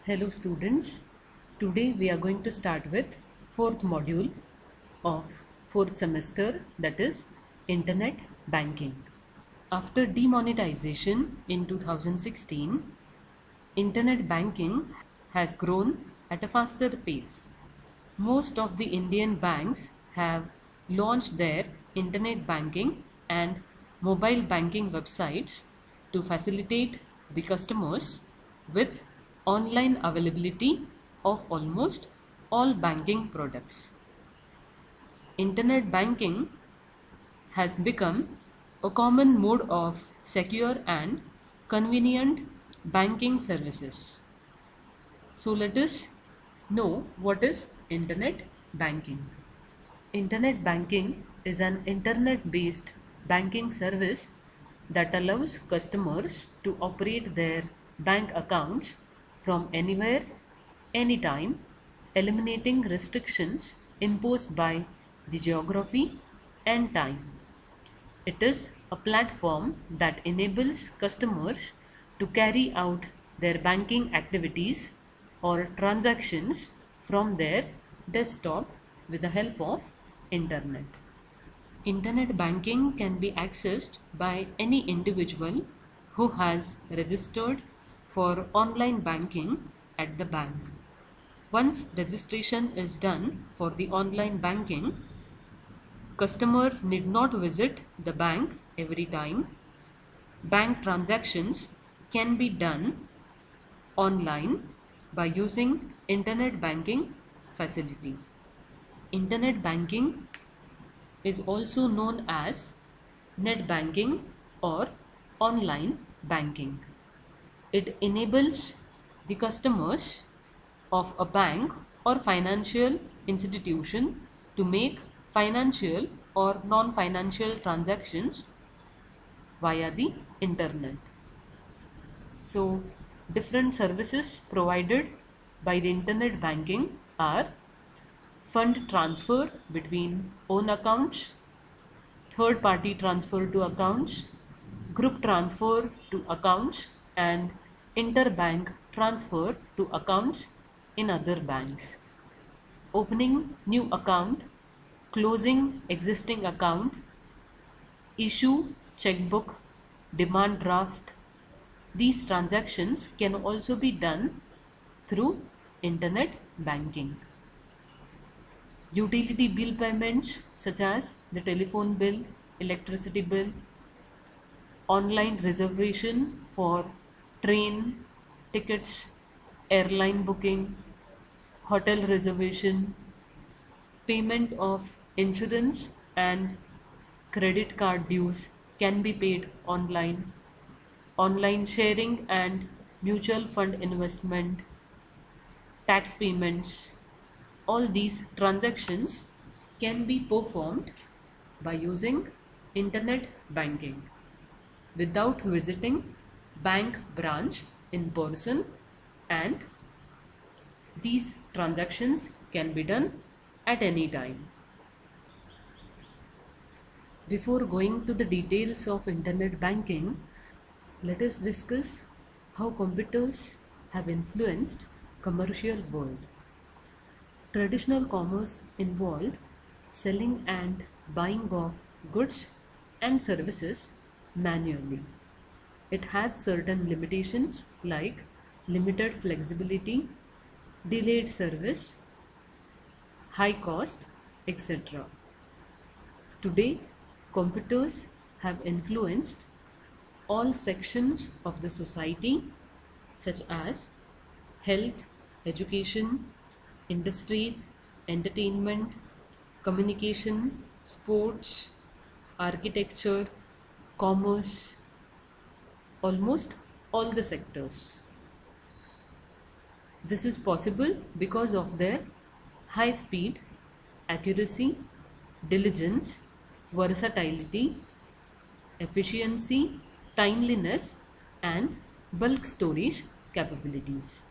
Hello students, today we are going to start with fourth module of fourth semester, that is Internet Banking. After demonetization in 2016, Internet banking has grown at a faster pace. Most of the Indian banks have launched their internet banking and mobile banking websites to facilitate the customers with online availability of almost all banking products. Internet banking has become a common mode of secure and convenient banking services. So let us know what is internet banking. Internet banking is an internet-based banking service that allows customers to operate their bank accounts from anywhere, anytime, eliminating restrictions imposed by the geography and time. It is a platform that enables customers to carry out their banking activities or transactions from their desktop with the help of internet. Internet banking can be accessed by any individual who has registered for online banking at the bank. Once registration is done for the online banking, customer need not visit the bank every time. Bank transactions can be done online by using internet banking facility. Internet banking is also known as net banking or online banking. It enables the customers of a bank or financial institution to make financial or non-financial transactions via the internet. So, different services provided by the internet banking are fund transfer between own accounts, third party transfer to accounts, group transfer to accounts, and interbank transfer to accounts in other banks. Opening new account, closing existing account, issue checkbook, demand draft. These transactions can also be done through internet banking. Utility bill payments such as the telephone bill, electricity bill, online reservation for train tickets, airline booking, hotel reservation, payment of insurance and credit card dues can be paid online, online sharing and mutual fund investment, tax payments. All these transactions can be performed by using internet banking without visiting bank branch in person, and these transactions can be done at any time. Before going to the details of internet banking, let us discuss how computers have influenced commercial world. Traditional commerce involved selling and buying of goods and services manually. It has certain limitations like limited flexibility, delayed service, high cost, etc. Today, computers have influenced all sections of the society such as health, education, industries, entertainment, communication, sports, architecture, commerce, almost all the sectors. This is possible because of their high speed, accuracy, diligence, versatility, efficiency, timeliness, and bulk storage capabilities.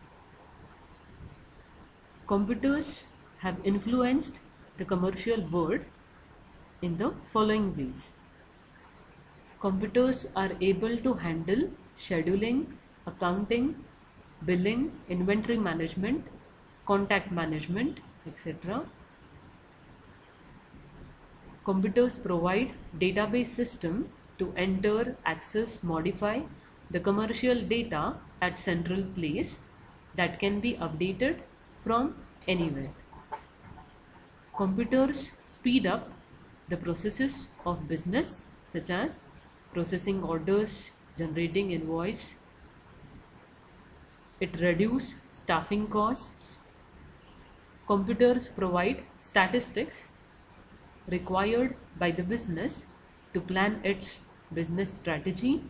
Computers have influenced the commercial world in the following ways. Computers are able to handle scheduling, accounting, billing, inventory management, contact management, etc. Computers provide database system to enter, access, modify the commercial data at central place that can be updated from anywhere. Computers speed up the processes of business such as processing orders, generating invoice. It reduces staffing costs. Computers provide statistics required by the business to plan its business strategy.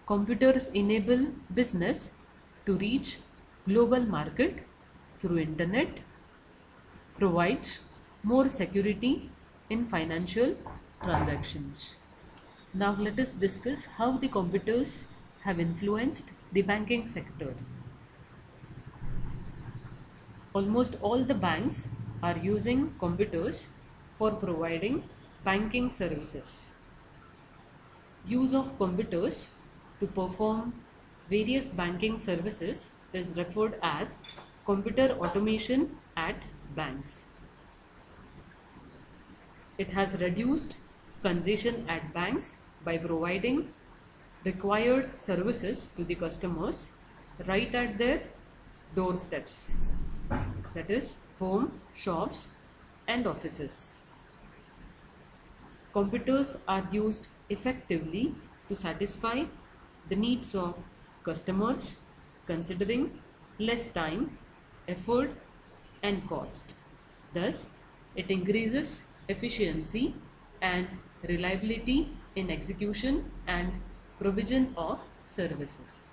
Computers enable business to reach global market through internet, provides more security in financial transactions. Now let us discuss how the computers have influenced the banking sector. Almost all the banks are using computers for providing banking services. Use of computers to perform various banking services is referred as computer automation at banks. It has reduced congestion at banks by providing required services to the customers right at their doorsteps, that is, home, shops, and offices. Computers are used effectively to satisfy the needs of customers, considering less time, effort, and cost. Thus, it increases efficiency and reliability in execution and provision of services.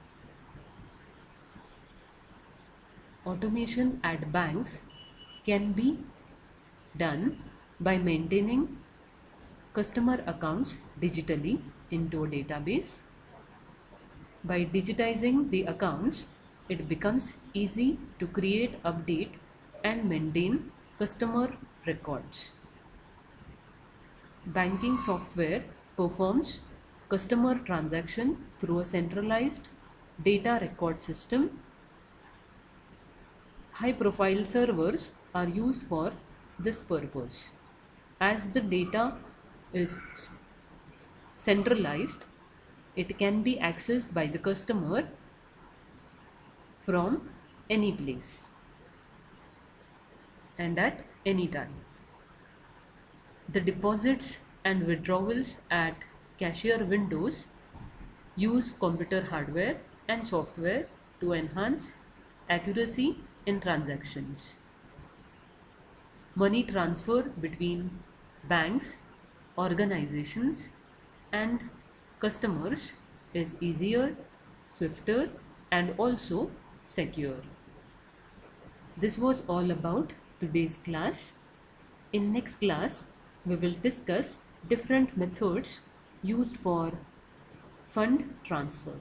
Automation at banks can be done by maintaining customer accounts digitally into a database. By digitizing the accounts, it becomes easy to create, update, and maintain customer records. Banking software performs customer transaction through a centralized data record system. High-profile servers are used for this purpose. As the data is centralized, it can be accessed by the customer from any place and at any time. The deposits and withdrawals at cashier windows use computer hardware and software to enhance accuracy in transactions. Money transfer between banks, organizations, and customers is easier, swifter, and also secure. This was all about today's class. In next class, we will discuss different methods used for fund transfer.